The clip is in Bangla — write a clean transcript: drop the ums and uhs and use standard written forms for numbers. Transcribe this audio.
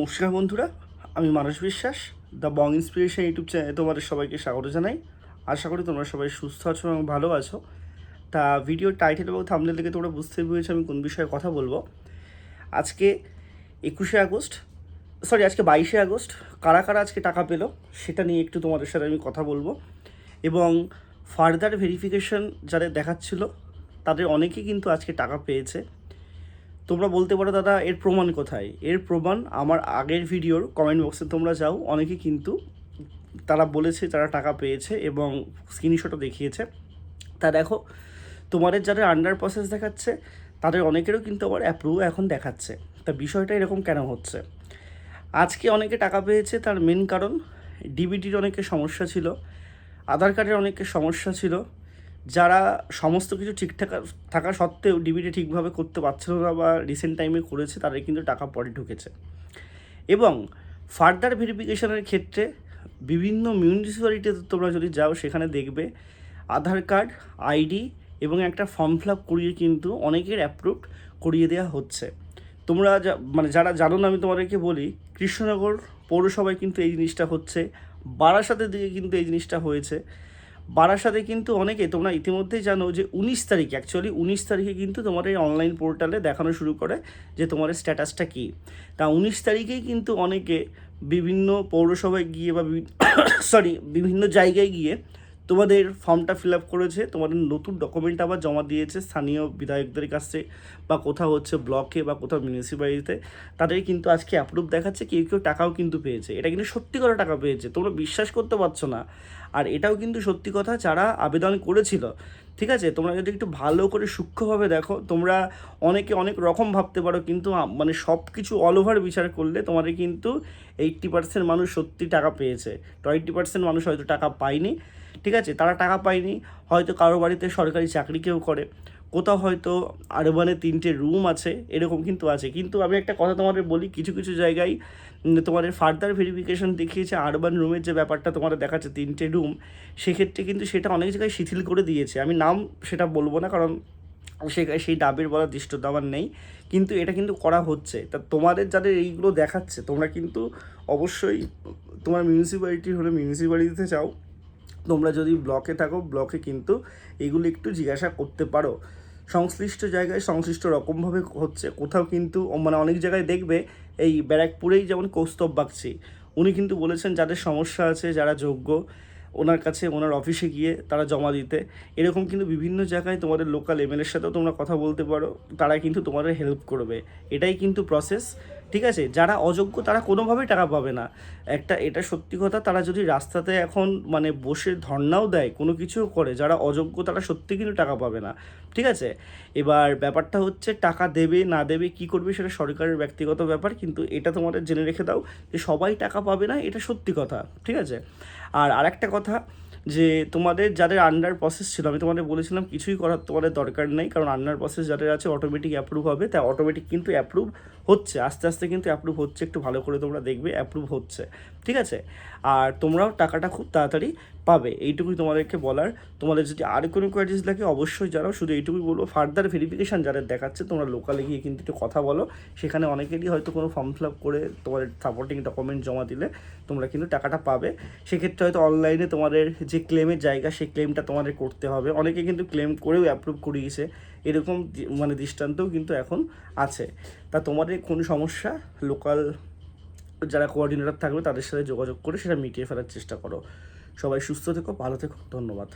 নমস্কার বন্ধুরা, আমি মানস বিশ্বাস, দ্য বং ইন্সপিরেশন ইউটিউব চ্যানেলে তোমাদের সবাইকে স্বাগত জানাই। আশা করি তোমরা সবাই সুস্থ আছো এবং ভালো আছো। তা ভিডিওর টাইটেল এবং থাম্বনেল থেকে তোমরা বুঝতে পেরেছো আমি কোন বিষয়ে কথা বলবো। আজকে 22শে আগস্ট কারা কারা আজকে টাকা পেলো সেটা নিয়ে একটু তোমাদের সাথে আমি কথা বলবো। এবং ফার্দার ভেরিফিকেশন যাদের দেখাচ্ছিল তাদের অনেকেই কিন্তু আজকে টাকা পেয়েছে। তোমরা বলতে পারো দাদা এর প্রমাণ কোথায়? এর প্রমাণ আমার আগের ভিডিওর কমেন্ট বক্সে তোমরা যাও, অনেকে কিন্তু তারা বলেছে তারা টাকা পেয়েছে এবং স্ক্রিনশটও দেখিয়েছে। তা দেখো, তোমাদের যাদের আন্ডার প্রসেস দেখাচ্ছে তাদের অনেকেরও কিন্তু আবার অ্যাপ্রুভ এখন দেখাচ্ছে। তা বিষয়টা এরকম কেন হচ্ছে? আজকে অনেকে টাকা পেয়েছে, তার মেন কারণ ডিবিটির অনেকের সমস্যা ছিল, আধার কার্ডের অনেকের সমস্যা ছিল। যারা সমস্ত কিছু ঠিকঠাক থাকা সত্ত্বেও ডিবিটি ঠিকভাবে করতে পারছিল না বা রিসেন্ট টাইমে করেছে, তাদের কিন্তু টাকা পরে ঢুকেছে। এবং ফার্দার ভেরিফিকেশনের ক্ষেত্রে বিভিন্ন মিউনিসিপ্যালিটিতে তোমরা যদি যাও সেখানে দেখবে আধার কার্ড, আইডি এবং একটা ফর্ম ফিল আপ করিয়ে কিন্তু অনেকের অ্যাপ্রুভড করিয়ে দেওয়া হচ্ছে। তোমরা যারা জানো না, আমি তোমাদেরকে বলি, কৃষ্ণনগর পৌরসভায় কিন্তু এই জিনিসটা হচ্ছে, বারাসাতের দিকে কিন্তু এই জিনিসটা হয়েছে। বারাসাতে কিন্তু অনেকে, তোমরা ইতিমধ্যেই জানো যে 19 তারিখে কিন্তু তোমার এই অনলাইন পোর্টালে দেখানো শুরু করে যে তোমার স্ট্যাটাসটা কী। তা 19 তারিখেই কিন্তু অনেকে বিভিন্ন পৌরসভায় গিয়ে বা বিভিন্ন জায়গায় গিয়ে তোমাদের ফর্মটা ফিল আপ করেছে, তোমাদের নতুন ডকুমেন্ট আবার জমা দিয়েছে স্থানীয় বিধায়কদের কাছে বা কোথাও হচ্ছে ব্লকে বা কোথাও মিউনিসিপ্যালিটিতে। তাদের কিন্তু আজকে অ্যাপ্রুভ দেখাচ্ছে, কেউ কেউ টাকাও কিন্তু পেয়েছে। এটা কিন্তু সত্যি করে টাকা পেয়েছে, তোমরা বিশ্বাস করতে পারছো না। আর এটাও কিন্তু সত্যি কথা, যারা আবেদন করেছিল, ঠিক আছে, তোমরা যদি একটু ভালো করে সূক্ষ্মভাবে দেখো, তোমরা অনেকে অনেক রকম ভাবতে পারো, কিন্তু সব কিছু অল ওভার বিচার করলে তোমাদের কিন্তু 80% মানুষ সত্যি টাকা পেয়েছে, 20% মানুষ হয়তো টাকা পায়নি। ঠিক আছে, তারা টাকা পায়নি, হয়তো কারো বাড়িতে সরকারি চাকরি কেউ করে, কোথাও হয়তো আরবানে 3টে রুম আছে, এরকম কিন্তু আছে। কিন্তু আমি একটা কথা তোমাদের বলি, কিছু কিছু জায়গায় তোমাদের ফার্দার ভেরিফিকেশন দেখিয়েছে আরবান রুমের যে ব্যাপারটা তোমাদের দেখাচ্ছে 3টে রুম, সেক্ষেত্রে কিন্তু সেটা অনেক জায়গায় শিথিল করে দিয়েছে। আমি নাম সেটা বলবো না, কারণ সেই ডাবের বলার দৃষ্টতা আমার নেই, কিন্তু এটা কিন্তু করা হচ্ছে। তা তোমাদের যাদের এইগুলো দেখাচ্ছে, তোমরা কিন্তু অবশ্যই তোমার মিউনিসিপ্যালিটি হলে মিউনিসিপ্যালিটিতে যাও, তোমরা যদি ব্লকে থাকো ব্লকে কিন্তু এগুলো একটু জিজ্ঞাসা করতে পারো। সংশ্লিষ্ট জায়গায় সংশ্লিষ্ট রকমভাবে হচ্ছে, কোথাও কিন্তু অনেক জায়গায় দেখবে, এই ব্যারাকপুরেই যেমন কৌস্তব বাগচি, উনি কিন্তু বলেছেন যাদের সমস্যা আছে, যারা যোগ্য, ওনার কাছে ওনার অফিসে গিয়ে তারা জমা দিতে। এরকম কিন্তু বিভিন্ন জায়গায় তোমাদের লোকাল এমএলএর সাথেও তোমরা কথা বলতে পারো, তারা কিন্তু তোমাদের হেল্প করবে। এটাই কিন্তু প্রসেস, ঠিক আছে। যারা অযোগ্য তারা কোনোভাবেই টাকা পাবে না, এটা সত্যি কথা। তারা যদি রাস্তাতে এখন বসে ধর্নাও দেয়, কোনো কিছুও করে, যারা অযোগ্য তারা সত্যি কিন্তু টাকা পাবে না, ঠিক আছে। এবার ব্যাপারটা হচ্ছে টাকা দেবে না দেবে কী করবে সেটা সরকারের ব্যক্তিগত ব্যাপার, কিন্তু এটা তোমাদের জেনে রেখে দাও যে সবাই টাকা পাবে না, এটা সত্যি কথা, ঠিক আছে। আর আরেকটা কথা, যে তোমাদের যাদের আন্ডার প্রসেস ছিল, আমি তোমাদের বলেছিলাম কিছুই করার তোমাদের দরকার নেই, কারণ আন্ডার প্রসেস যাদের আছে অটোমেটিক অ্যাপ্রুভ হবে। তাই অটোমেটিক কিন্তু অ্যাপ্রুভ হচ্ছে, আস্তে আস্তে কিন্তু অ্যাপ্রুভ হচ্ছে, একটু ভালো করে তোমরা দেখবে অ্যাপ্রুভ হচ্ছে, ঠিক আছে। আর তোমরাও টাকাটা খুব তাড়াতাড়ি পাবে, এইটুকুই তোমাদেরকে বলার। তোমাদের যদি আর কোনো কোয়ারিজ লাগে অবশ্যই জানাও, শুধু এইটুকুই বলবো, ফার্দার ভেরিফিকেশান যাদের দেখাচ্ছে তোমরা লোকালে গিয়ে কিন্তু একটু কথা বলো, সেখানে অনেকেরই হয়তো কোনো ফর্ম ফিল আপ করে তোমাদের সাপোর্টিং ডকুমেন্ট জমা দিলে তোমরা কিন্তু টাকাটা পাবে। সেক্ষেত্রে হয়তো অনলাইনে তোমাদের যে ক্লেমের জায়গা সেই ক্লেমটা তোমাদের করতে হবে, অনেকে কিন্তু ক্লেম করেও অ্যাপ্রুভ করিয়েছে, এরকম দৃষ্টান্তও কিন্তু এখন আছে। তা তোমাদের কোনো সমস্যা লোকাল যারা কোঅর্ডিনেটর থাকবে তাদের সাথে যোগাযোগ করে সেটা মিটিয়ে ফেলার চেষ্টা করো। সবাই সুস্থ থেকো, ভালো থেকো, ধন্যবাদ।